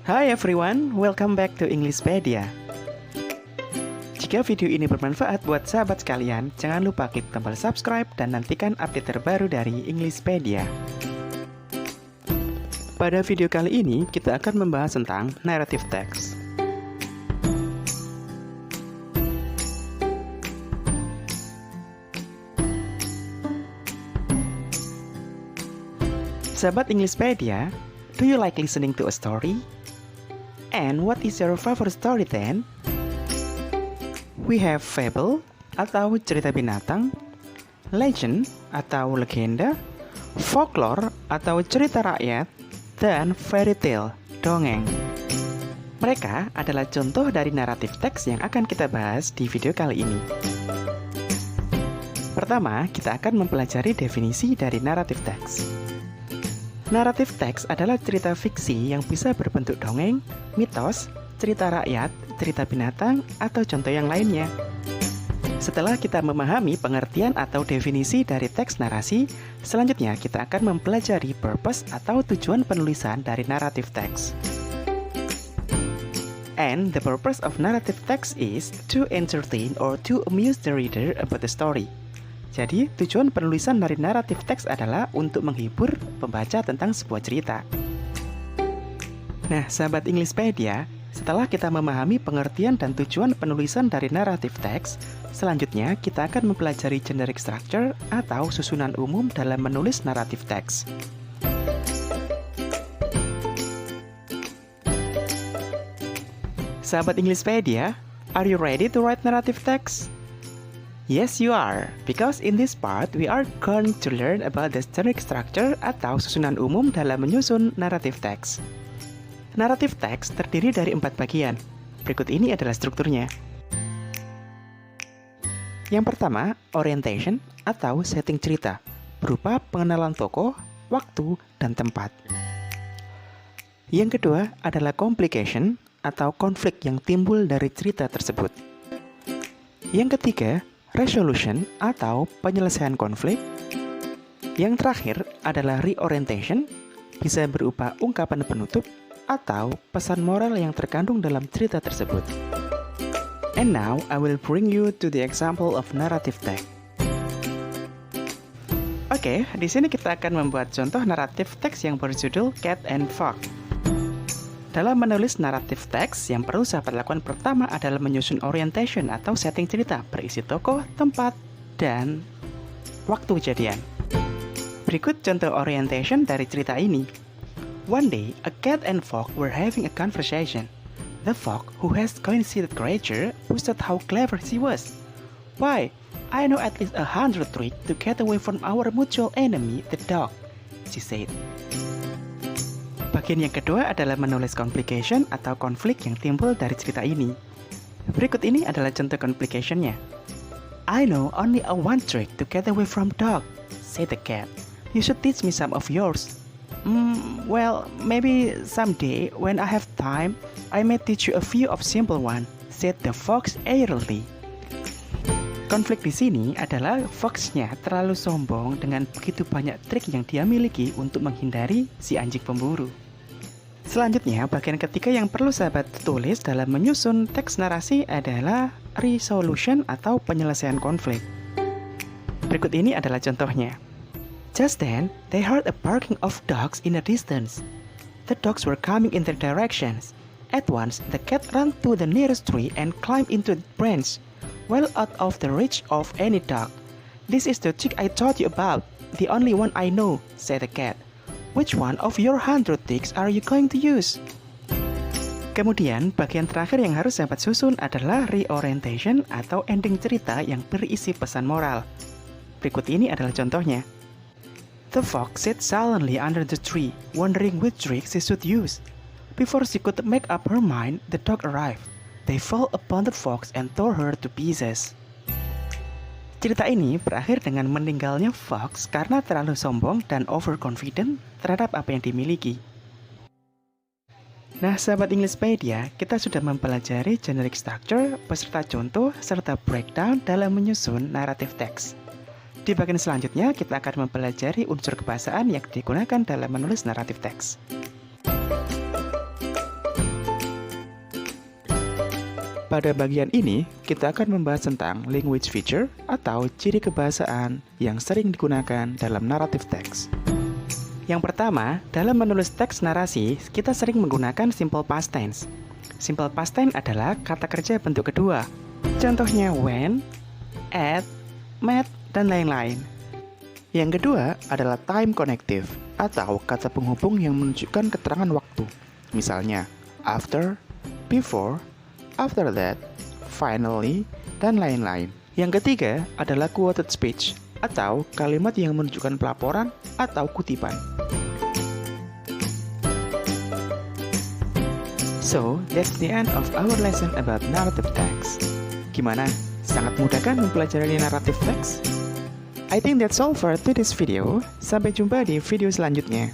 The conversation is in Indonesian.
Hi everyone, welcome back to Englishpedia. Jika video ini bermanfaat buat sahabat sekalian, jangan lupa klik tombol subscribe dan nantikan update terbaru dari Englishpedia. Pada video kali ini, kita akan membahas tentang narrative text. Sahabat Englishpedia, do you like listening to a story? And what is your favorite story then? We have fable atau cerita binatang, legend atau legenda, folklore atau cerita rakyat, dan fairy tale, dongeng. Mereka adalah contoh dari naratif teks yang akan kita bahas di video kali ini. Pertama, kita akan mempelajari definisi dari naratif teks. Naratif teks adalah cerita fiksi yang bisa berbentuk dongeng, mitos, cerita rakyat, cerita binatang, atau contoh yang lainnya. Setelah kita memahami pengertian atau definisi dari teks narasi, selanjutnya kita akan mempelajari purpose atau tujuan penulisan dari naratif teks. And the purpose of narrative text is to entertain or to amuse the reader about the story. Jadi, tujuan penulisan dari naratif teks adalah untuk menghibur pembaca tentang sebuah cerita. Nah, sahabat Englishpedia, setelah kita memahami pengertian dan tujuan penulisan dari naratif teks, selanjutnya kita akan mempelajari generic structure atau susunan umum dalam menulis naratif teks. Sahabat Englishpedia, are you ready to write narrative text? Yes, you are, because in this part we are going to learn about the generic structure atau susunan umum dalam menyusun naratif teks. Naratif teks terdiri dari 4 bagian. Berikut ini adalah strukturnya. Yang pertama, orientation atau setting cerita, berupa pengenalan tokoh, waktu, dan tempat. Yang kedua adalah complication atau konflik yang timbul dari cerita tersebut. Yang ketiga, resolution atau penyelesaian konflik. Yang terakhir adalah reorientation, bisa berupa ungkapan penutup atau pesan moral yang terkandung dalam cerita tersebut. And now I will bring you to the example of narrative text. Oke, di sini kita akan membuat contoh naratif teks yang berjudul Cat and Fox. Dalam menulis naratif teks, yang perlu sahabat lakukan pertama adalah menyusun orientation atau setting cerita berisi tokoh, tempat, dan waktu kejadian. Berikut contoh orientation dari cerita ini. One day, a cat and fox were having a conversation. The fox, who has conceited creature, boasted how clever she was. Why, I know at least 100 tricks to get away from our mutual enemy, the dog, she said. Bagian yang kedua adalah menulis complication atau konflik yang timbul dari cerita ini. Berikut ini adalah contoh complication-nya. I know only one trick to get away from dog, said the cat. You should teach me some of yours. Well, maybe someday when I have time, I may teach you a few of simple one, said the fox airily. Konflik di sini adalah fox-nya terlalu sombong dengan begitu banyak trik yang dia miliki untuk menghindari si anjing pemburu. Selanjutnya, bagian ketiga yang perlu sahabat tulis dalam menyusun teks narasi adalah resolution atau penyelesaian konflik. Berikut ini adalah contohnya. Just then, they heard a barking of dogs in the distance. The dogs were coming in their directions. At once, the cat ran to the nearest tree and climbed into the branch, well out of the reach of any dog. This is the trick I told you about, the only one I know, said the cat. Which one of your 100 tricks are you going to use? Kemudian, bagian terakhir yang harus sahabat susun adalah reorientation atau ending cerita yang berisi pesan moral. Berikut ini adalah contohnya. The fox sat silently under the tree, wondering which trick she should use. Before she could make up her mind, the dog arrived. They fell upon the fox and tore her to pieces. Cerita ini berakhir dengan meninggalnya fox karena terlalu sombong dan overconfident terhadap apa yang dimiliki. Nah, sahabat Englishpedia, kita sudah mempelajari generic structure beserta contoh serta breakdown dalam menyusun naratif teks. Di bagian selanjutnya, kita akan mempelajari unsur kebahasaan yang digunakan dalam menulis naratif teks. Pada bagian ini, kita akan membahas tentang language feature atau ciri kebahasaan yang sering digunakan dalam naratif teks. Yang pertama, dalam menulis teks narasi, kita sering menggunakan simple past tense. Simple past tense adalah kata kerja bentuk kedua. Contohnya when, at, met, dan lain-lain. Yang kedua adalah time connective atau kata penghubung yang menunjukkan keterangan waktu. Misalnya, after, before, after that, finally, dan lain-lain. Yang ketiga adalah quoted speech atau kalimat yang menunjukkan pelaporan atau kutipan. So, that's the end of our lesson about narrative text. Gimana? Sangat mudah kan mempelajari narrative text? I think that's all for today's video. Sampai jumpa di video selanjutnya.